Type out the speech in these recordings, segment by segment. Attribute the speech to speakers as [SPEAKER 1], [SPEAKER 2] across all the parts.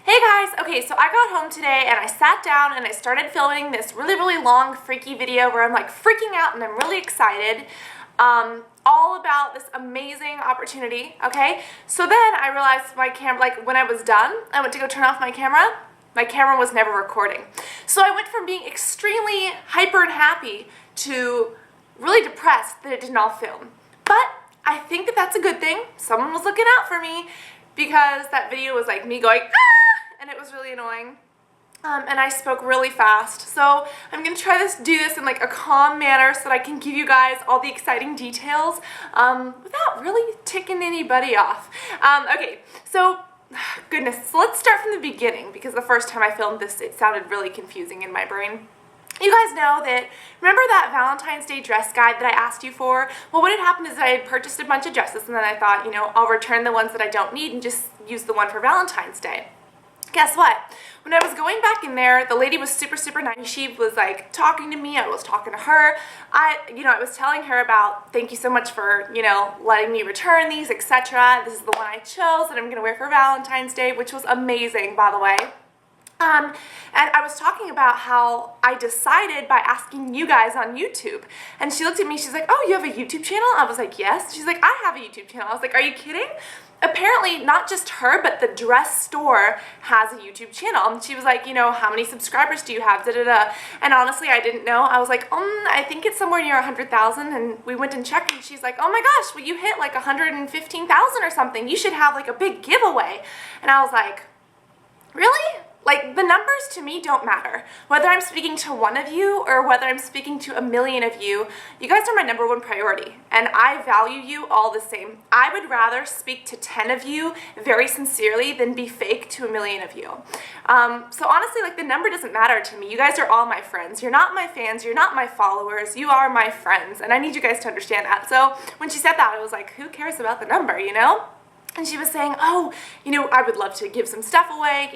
[SPEAKER 1] Hey guys, okay, so I got home today and I sat down and I started filming this really long freaky video where I'm like freaking out and I'm really excited all about this amazing opportunity, okay? So then I realized my camera, like when I was done, I went to go turn off my camera was never recording. So I went from being extremely hyper and happy to really depressed that it didn't all film. But I think that that's a good thing. Someone was looking out for me because that video was like me going, ah! And it was really annoying. And I spoke really fast. So I'm going to try to do this in like a calm manner so that I can give you guys all the exciting details without really ticking anybody off. Okay, so goodness, so let's start from the beginning because the first time I filmed this it sounded really confusing in my brain. You guys know that, remember that Valentine's Day dress guide that I asked you for? Well, what had happened is that I had purchased a bunch of dresses and then I thought, you know, I'll return the ones that I don't need and just use the one for Valentine's Day. Guess what? When I was going back in there, the lady was super nice. She was like talking to me, I was talking to her. I was telling her about thank you so much for, letting me return these, etc. This is the one I chose that I'm going to wear for Valentine's Day, which was amazing, by the way. And I was talking about how I decided by asking you guys on YouTube. And she looked at me, she's like, oh, you have a YouTube channel? I was like, yes. She's like, I have a YouTube channel. I was like, are you kidding? Apparently, not just her, but the dress store has a YouTube channel. And she was like, how many subscribers do you have? And honestly, I didn't know. I was like, I think it's somewhere near 100,000. And we went and checked and she's like, oh my gosh, well, you hit like 115,000 or something. You should have like a big giveaway. And I was like, really? Like, the numbers to me don't matter. Whether I'm speaking to one of you or whether I'm speaking to a million of you, you guys are my number one priority, and I value you all the same. I would rather speak to 10 of you very sincerely than be fake to a million of you. So honestly, like, the number doesn't matter to me. You guys are all my friends. You're not my fans. You're not my followers. You are my friends, and I need you guys to understand that. So when she said that, I was like, who cares about the number, And she was saying, oh, I would love to give some stuff away,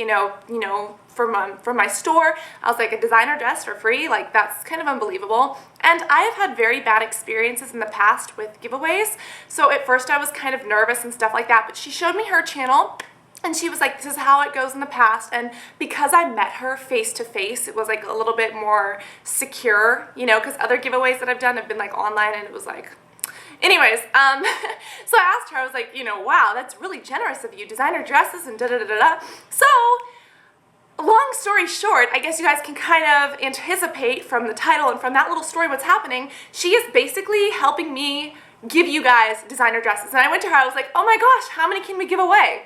[SPEAKER 1] from my store. I was like, a designer dress for free? Like, that's kind of unbelievable. And I have had very bad experiences in the past with giveaways. So at first I was kind of nervous and stuff like that. But she showed me her channel. And she was like, this is how it goes in the past. And because I met her face to face, it was like a little bit more secure, because other giveaways that I've done have been like online and it was like, anyways, so I asked her, I was like, wow, that's really generous of you, designer dresses and da-da-da-da-da. So, long story short, I guess you guys can kind of anticipate from the title and from that little story what's happening. She is basically helping me give you guys designer dresses. And I went to her, I was like, oh my gosh, how many can we give away?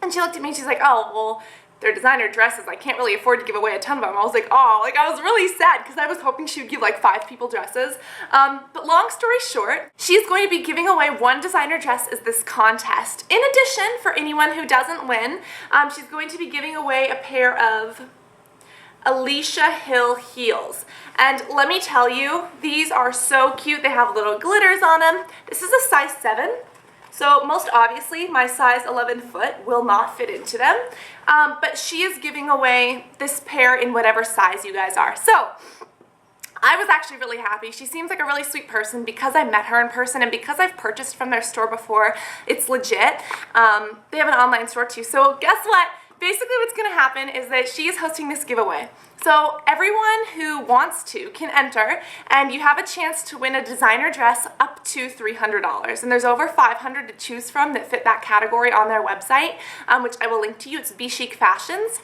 [SPEAKER 1] And she looked at me and she's like, oh, well, they're designer dresses. I can't really afford to give away a ton of them. I was like, oh, like I was really sad because I was hoping she would give like 5 people dresses. But long story short, she's going to be giving away one designer dress as this contest. In addition, for anyone who doesn't win, she's going to be giving away a pair of Alicia Hill heels. And let me tell you, these are so cute. They have little glitters on them. This is a size 7. So most obviously, my size 11 foot will not fit into them, but she is giving away this pair in whatever size you guys are. So I was actually really happy. She seems like a really sweet person because I met her in person and because I've purchased from their store before. It's legit. They have an online store too. So guess what? Basically what's going to happen is that she is hosting this giveaway. So everyone who wants to can enter, and you have a chance to win a designer dress up to $300. And there's over 500 to choose from that fit that category on their website, which I will link to you. It's BchicFashions.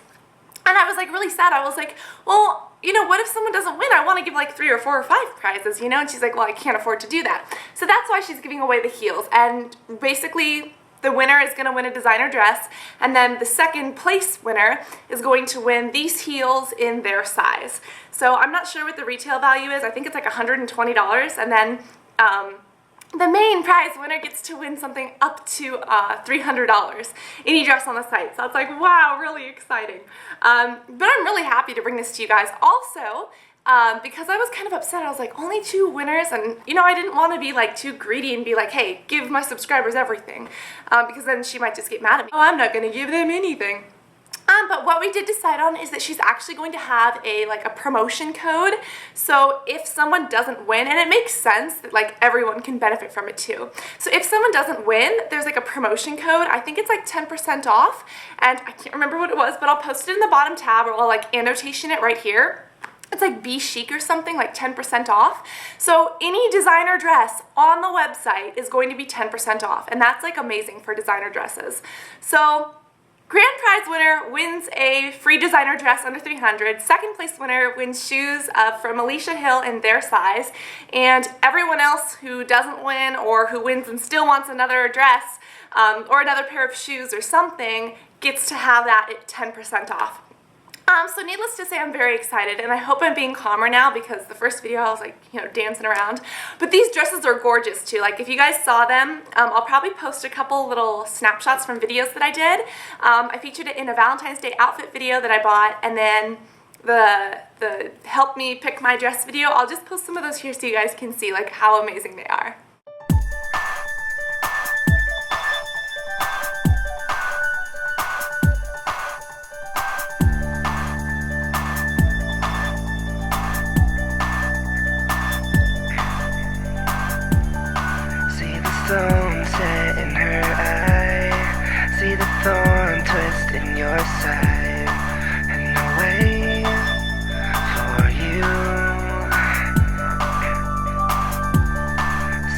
[SPEAKER 1] And I was like really sad. I was like, well, what if someone doesn't win? I want to give like 3 or 4 or 5 prizes, And she's like, well, I can't afford to do that. So that's why she's giving away the heels. And basically, the winner is going to win a designer dress, and then the second place winner is going to win these heels in their size. So I'm not sure what the retail value is. I think it's like $120, and then the main prize winner gets to win something up to $300, any dress on the site. So it's like, wow, really exciting. But I'm really happy to bring this to you guys. Also, because I was kind of upset. I was like, only 2 winners, and I didn't want to be like too greedy and be like, hey, give my subscribers everything, because then she might just get mad at me. Oh, I'm not going to give them anything. But what we did decide on is that she's actually going to have a promotion code. So if someone doesn't win, and it makes sense that like everyone can benefit from it too. So if someone doesn't win, there's like a promotion code. I think it's like 10% off, and I can't remember what it was, but I'll post it in the bottom tab, or I'll like annotation it right here. It's like Be Chic or something, like 10% off. So any designer dress on the website is going to be 10% off, and that's like amazing for designer dresses. So grand prize winner wins a free designer dress under $300. Second place winner wins shoes from Alicia Hill in their size. And everyone else who doesn't win, or who wins and still wants another dress or another pair of shoes or something, gets to have that at 10% off. So needless to say, I'm very excited, and I hope I'm being calmer now, because the first video I was like, you know, dancing around. But these dresses are gorgeous too. Like if you guys saw them, I'll probably post a couple little snapshots from videos that I did. I featured it in a Valentine's Day outfit video that I bought, and then the help me pick my dress video. I'll just post some of those here so you guys can see like how amazing they are.
[SPEAKER 2] Sunset in her eye, see the thorn twist in your side, and I'll wait for you.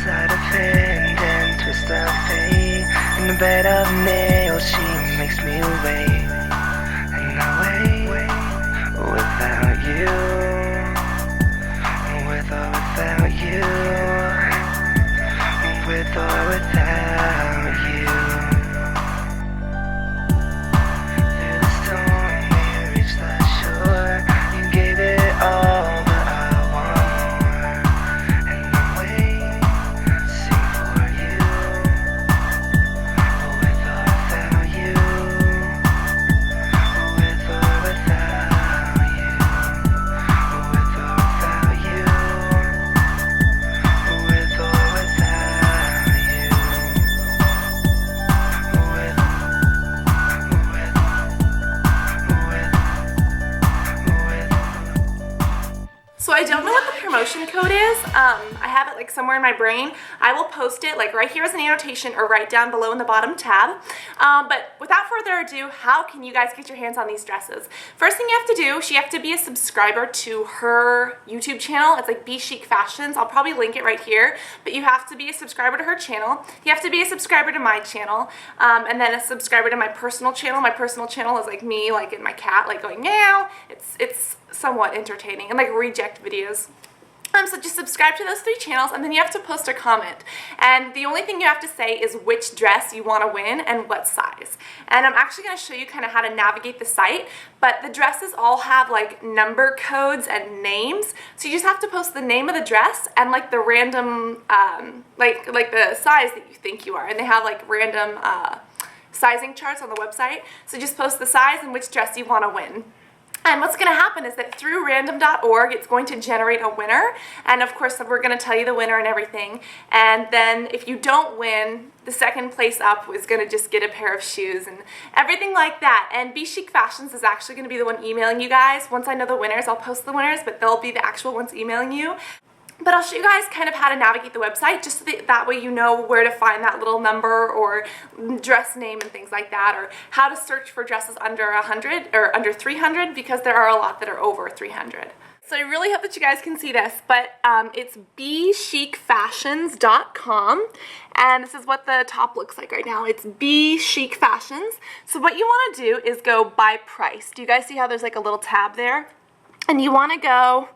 [SPEAKER 2] Sleight of hand and twist of fate, in a bed of nails she makes me wait, and I'll wait without you, with or without you. With or without you. Through the storm we reached the shore. You gave it all, but I want more. And I'm waiting, sing for you. With or without you. With or without you. With or without you. With or without.
[SPEAKER 1] So I don't know what the promotion code is. I have it like somewhere in my brain. I will post it like right here as an annotation, or right down below in the bottom tab. But without further ado, how can you guys get your hands on these dresses? First thing you have to do, you have to be a subscriber to her YouTube channel. It's like BchicFashions. I'll probably link it right here. But you have to be a subscriber to her channel. You have to be a subscriber to my channel. And then a subscriber to my personal channel. My personal channel is like me, like in my cat, like going meow. It's somewhat entertaining, and like reject videos. So just subscribe to those 3 channels, and then you have to post a comment. And the only thing you have to say is which dress you want to win and what size. And I'm actually going to show you kind of how to navigate the site, but the dresses all have like number codes and names. So you just have to post the name of the dress and like the random, like the size that you think you are. And they have like random sizing charts on the website. So just post the size and which dress you want to win. And what's going to happen is that through random.org, it's going to generate a winner. And of course, we're going to tell you the winner and everything. And then if you don't win, the second place up is going to just get a pair of shoes and everything like that. And BchicFashions is actually going to be the one emailing you guys. Once I know the winners, I'll post the winners, but they'll be the actual ones emailing you. But I'll show you guys kind of how to navigate the website, just so that way you know where to find that little number or dress name and things like that, or how to search for dresses under 100 or under 300, because there are a lot that are over 300. So I really hope that you guys can see this, but it's BchicFashions.com, and this is what the top looks like right now. It's BchicFashions. So what you want to do is go by price. Do you guys see how there's like a little tab there? And you want to go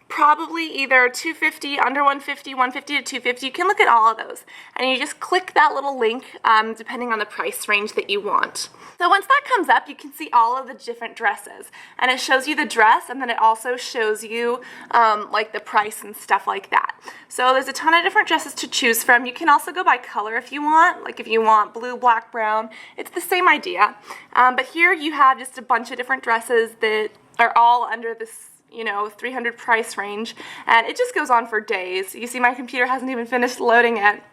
[SPEAKER 1] probably either 250, under 150, 150 to 250. You can look at all of those, and you just click that little link depending on the price range that you want. So once that comes up, you can see all of the different dresses, and it shows you the dress, and then it also shows you like the price and stuff like that. So there's a ton of different dresses to choose from. You can also go by color if you want, like if you want blue, black, brown. It's the same idea, but here you have just a bunch of different dresses that are all under this, you know, 300 price range, and it just goes on for days. You see my computer hasn't even finished loading yet.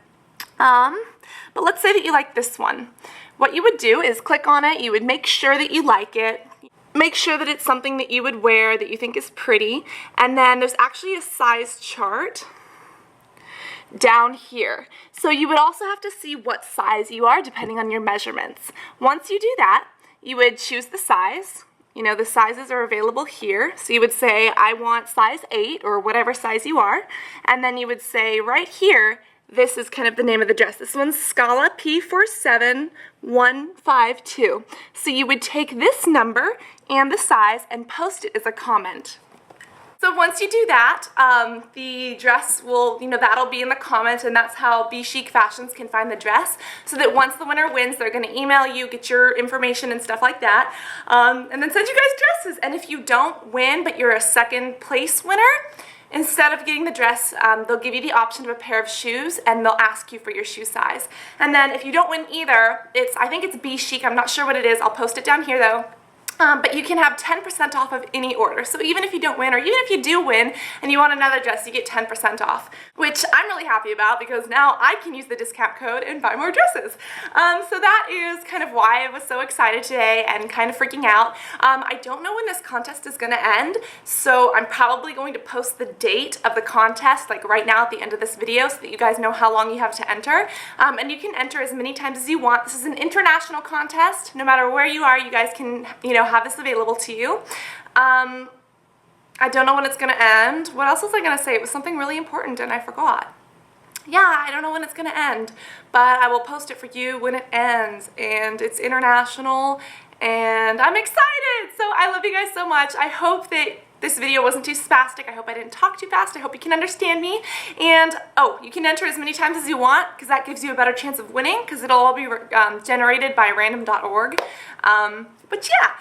[SPEAKER 1] But let's say that you like this one. What you would do is click on it, you would make sure that you like it, make sure that it's something that you would wear, that you think is pretty, and then there's actually a size chart down here. So you would also have to see what size you are depending on your measurements. Once you do that, you would choose the size. You know, the sizes are available here. So you would say, I want size 8 or whatever size you are. And then you would say right here, this is kind of the name of the dress. This one's Scala P47152. So you would take this number and the size and post it as a comment. So once you do that, the dress will, that'll be in the comments, and that's how BchicFashions can find the dress, so that once the winner wins, they're going to email you, get your information and stuff like that, and then send you guys dresses. And if you don't win, but you're a second place winner, instead of getting the dress, they'll give you the option of a pair of shoes, and they'll ask you for your shoe size. And then if you don't win either, I think it's BChic, I'm not sure what it is, I'll post it down here though. But you can have 10% off of any order. So even if you don't win, or even if you do win and you want another dress, you get 10% off, which I'm really happy about because now I can use the discount code and buy more dresses. So that is kind of why I was so excited today and kind of freaking out. I don't know when this contest is going to end, so I'm probably going to post the date of the contest like right now at the end of this video so that you guys know how long you have to enter. And you can enter as many times as you want. This is an international contest. No matter where you are, you guys can, have this available to you. I don't know when it's going to end. What else was I going to say? It was something really important and I forgot. Yeah, I don't know when it's going to end, but I will post it for you when it ends, and it's international, and I'm excited! So I love you guys so much. I hope that this video wasn't too spastic. I hope I didn't talk too fast. I hope you can understand me. And, you can enter as many times as you want, because that gives you a better chance of winning, because it'll all be generated by random.org. But yeah.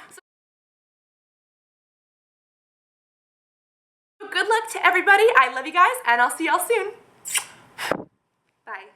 [SPEAKER 1] Good luck to everybody. I love you guys, and I'll see y'all soon. Bye.